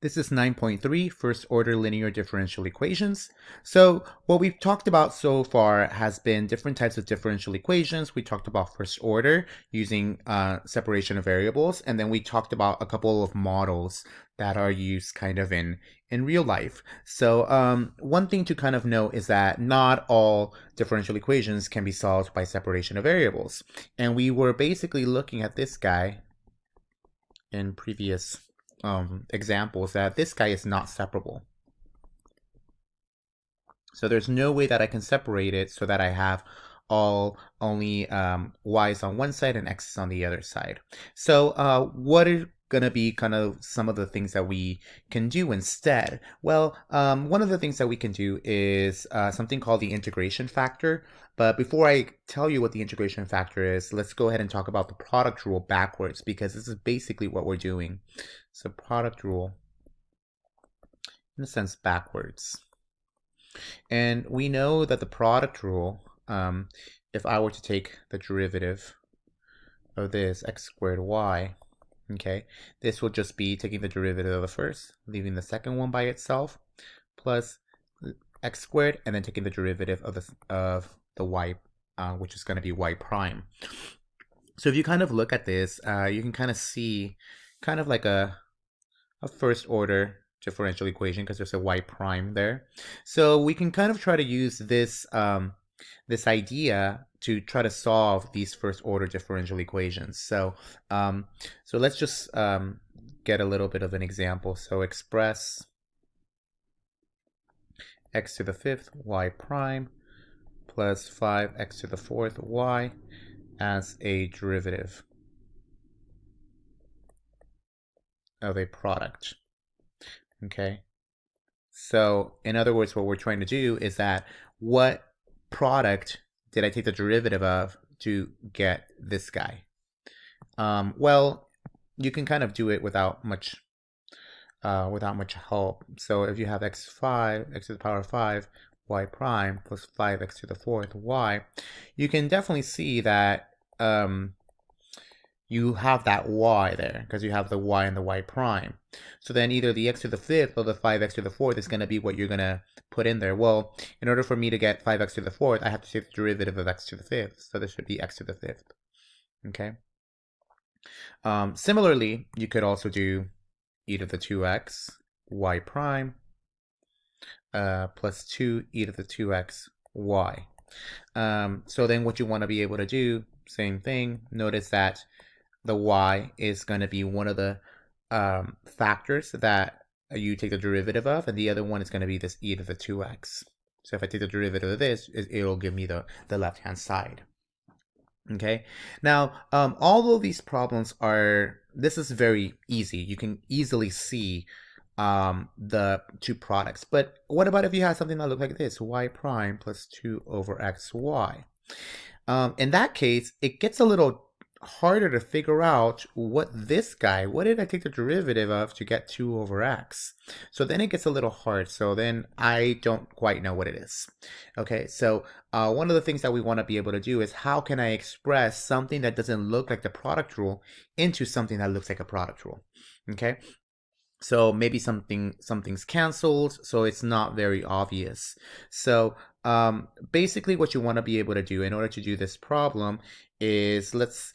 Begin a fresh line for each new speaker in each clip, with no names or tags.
This is 9.3, first order linear differential equations. So what we've talked about so far has been different types of differential equations. We talked about first order using separation of variables, and then we talked about a couple of models that are used kind of in real life. So one thing to kind of note is that not all differential equations can be solved by separation of variables. And we were basically looking at this guy in previous examples that this guy is not separable. So there's no way that I can separate it so that I have only y's on one side and x's on the other side. So what are going to be kind of some of the things that we can do instead? Well, one of the things that we can do is something called the integration factor. But before I tell you what the integration factor is, let's go ahead and talk about the product rule backwards, because this is basically what we're doing. So product rule, in a sense, backwards. And we know that the product rule, if I were to take the derivative of this x squared y, okay, this will just be taking the derivative of the first, leaving the second one by itself, plus x squared, and then taking the derivative of the y, which is going to be y prime. So if you kind of look at this, you can kind of see kind of like a first order differential equation because there's a y prime there. So we can kind of try to use this this idea to try to solve these first order differential equations. So so let's just get a little bit of an example. So express x to the fifth y prime plus 5x to the fourth y as a derivative of a product. Okay, so in other words, what we're trying to do is that what product did I take the derivative of to get this guy? Well, you can kind of do it without much help. So if you have x5, x to the power of 5, y prime plus 5x to the fourth y, you can definitely see that you have that y there because you have the y and the y prime. So then either the x to the fifth or the 5x to the fourth is going to be what you're going to put in there. Well, in order for me to get 5x to the fourth, I have to take the derivative of x to the fifth. So this should be x to the fifth. Okay. Similarly, you could also do e to the 2x y prime plus 2 e to the 2x y. So then what you want to be able to do, same thing, notice that the y is going to be one of the factors that you take the derivative of, and the other one is going to be this e to the 2x. So if I take the derivative of this, it'll give me the left-hand side. Okay, now all of these problems this is very easy. You can easily see the two products. But what about if you have something that looks like this, y prime plus 2 over xy? In that case, it gets a little harder to figure out what did I take the derivative of to get 2 over x? So then it gets a little hard. So then I don't quite know what it is. Okay, so one of the things that we want to be able to do is how can I express something that doesn't look like the product rule into something that looks like a product rule? Okay, so maybe something's canceled, so it's not very obvious. So basically what you want to be able to do in order to do this problem is let's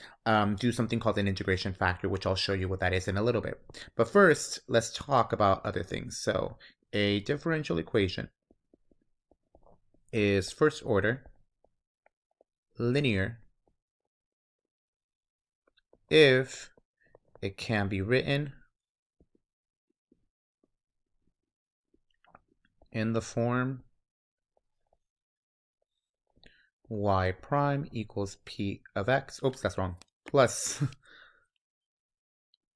do something called an integration factor, which I'll show you what that is in a little bit. But first, let's talk about other things. So a differential equation is first order linear if it can be written in the form y prime equals p of x, oops, that's wrong, plus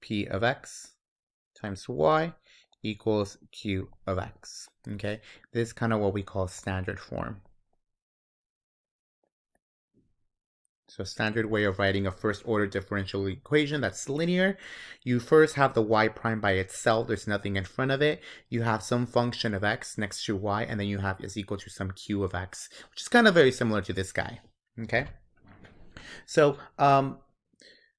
p of x times y equals q of x. Okay, this is kind of what we call standard form. So standard way of writing a first order differential equation that's linear. You first have the y prime by itself. There's nothing in front of it. You have some function of x next to y, and then you have is equal to some q of x, which is kind of very similar to this guy. Okay. So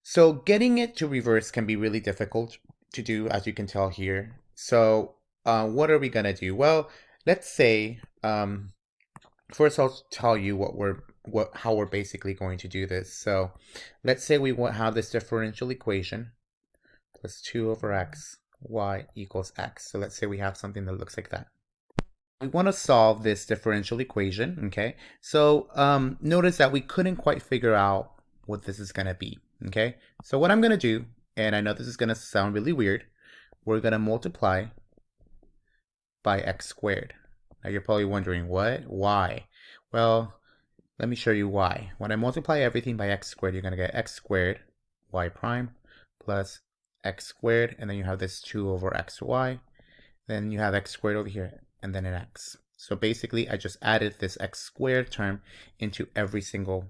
so getting it to reverse can be really difficult to do, as you can tell here. So what are we gonna do? Well, let's say first I'll tell you how we're basically going to do this. So let's say we want have this differential equation plus 2 over x y equals x. So let's say we have something that looks like that. We want to solve this differential equation, okay? So notice that we couldn't quite figure out what this is going to be, okay? So what I'm going to do, and I know this is going to sound really weird, we're going to multiply by x squared. Now you're probably wondering, what? Why? Well, let me show you why. When I multiply everything by x squared, you're going to get x squared y prime plus x squared, and then you have this 2 over xy. Then you have x squared over here, and then an x. So basically, I just added this x squared term into every single.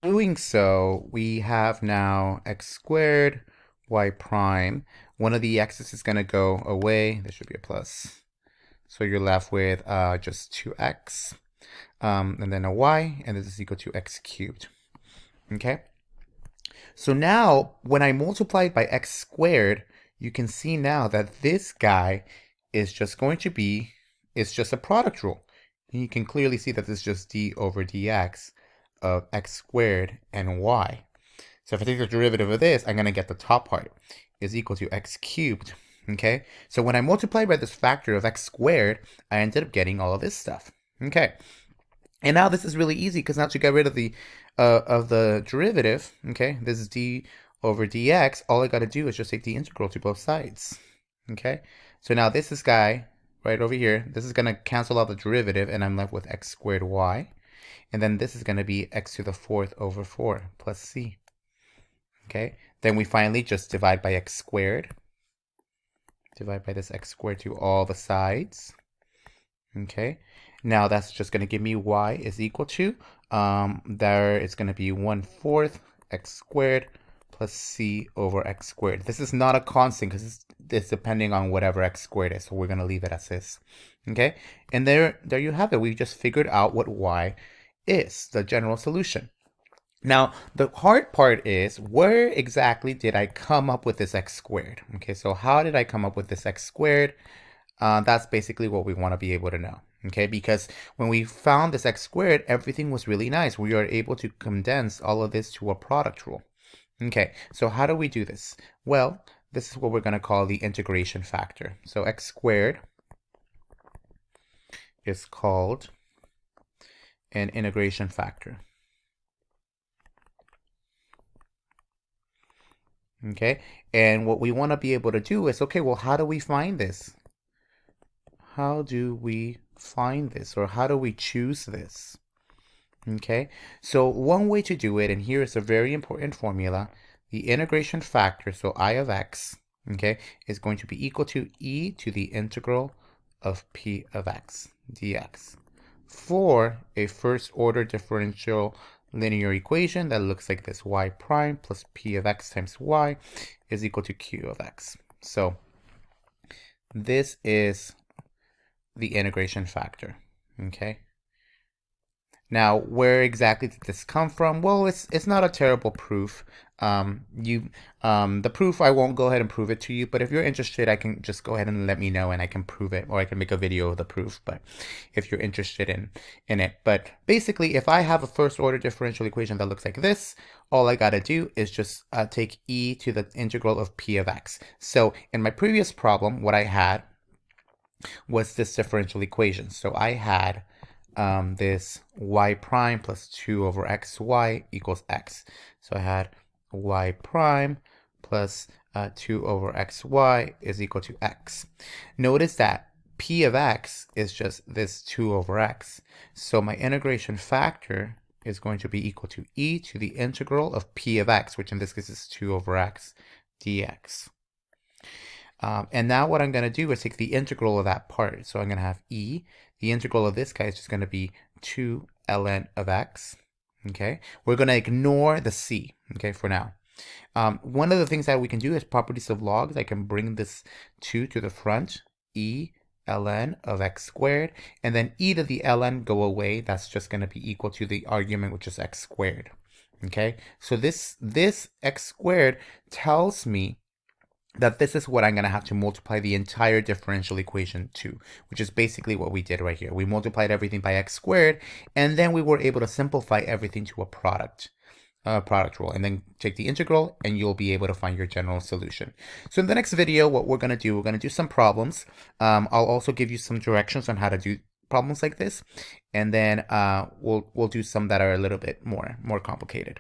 Doing so, we have now x squared y prime. One of the x's is going to go away. There should be a plus. So you're left with just 2x, and then a y, and this is equal to x cubed. Okay? So now, when I multiply it by x squared, you can see now that this guy is just going to be, it's just a product rule. And you can clearly see that this is just d over dx of x squared and y. So if I take the derivative of this, I'm going to get the top part is equal to x cubed. Okay, so when I multiply by this factor of x squared, I ended up getting all of this stuff. Okay, and now this is really easy because now to get rid of the derivative, okay, this is d over dx, all I got to do is just take the integral to both sides. Okay, so now this guy right over here, this is going to cancel out the derivative, and I'm left with x squared y. And then this is going to be x to the 4th over 4 plus c. Okay, then we finally just divide by x squared. Divide by this x squared to all the sides. Okay, now that's just going to give me y is equal to, there it's going to be 1/4 x squared plus c over x squared. This is not a constant because it's depending on whatever x squared is, so we're going to leave it as this. Okay, and there you have it. We just figured out what y is, the general solution. Now, the hard part is, where exactly did I come up with this x squared? Okay, so how did I come up with this x squared? That's basically what we want to be able to know. Okay, because when we found this x squared, everything was really nice. We are able to condense all of this to a product rule. Okay, so how do we do this? Well, this is what we're going to call the integration factor. So x squared is called an integration factor. Okay, and what we want to be able to do is, okay, well, how do we find this? How do we find this, or how do we choose this? Okay, so one way to do it, and here is a very important formula, the integration factor, so I of x, okay, is going to be equal to e to the integral of p of x dx for a first order differential linear equation that looks like this: y prime plus p of x times y is equal to q of x. So this is the integration factor. Okay, now where exactly did this come from? Well, it's not a terrible proof. The proof, I won't go ahead and prove it to you, but if you're interested, I can just go ahead and let me know and I can prove it, or I can make a video of the proof, but if you're interested in it. But basically, if I have a first order differential equation that looks like this, all I gotta do is just take e to the integral of p of x. So in my previous problem, what I had was this differential equation. So I had this y prime plus 2 over xy equals x. So I had y prime plus 2 over xy is equal to x. Notice that p of x is just this 2 over x. So my integration factor is going to be equal to e to the integral of p of x, which in this case is 2 over x dx. And now what I'm going to do is take the integral of that part. So I'm going to have e. The integral of this guy is just going to be 2 ln of x. Okay, we're going to ignore the c, okay, for now. One of the things that we can do is properties of logs. I can bring this 2 to the front, e ln of x squared, and then e to the ln go away. That's just going to be equal to the argument, which is x squared. Okay, so this x squared tells me that this is what I'm going to have to multiply the entire differential equation to, which is basically what we did right here. We multiplied everything by x squared, and then we were able to simplify everything to a product rule, and then take the integral, and you'll be able to find your general solution. So in the next video, what we're going to do some problems. I'll also give you some directions on how to do problems like this, and then we'll do some that are a little bit more complicated.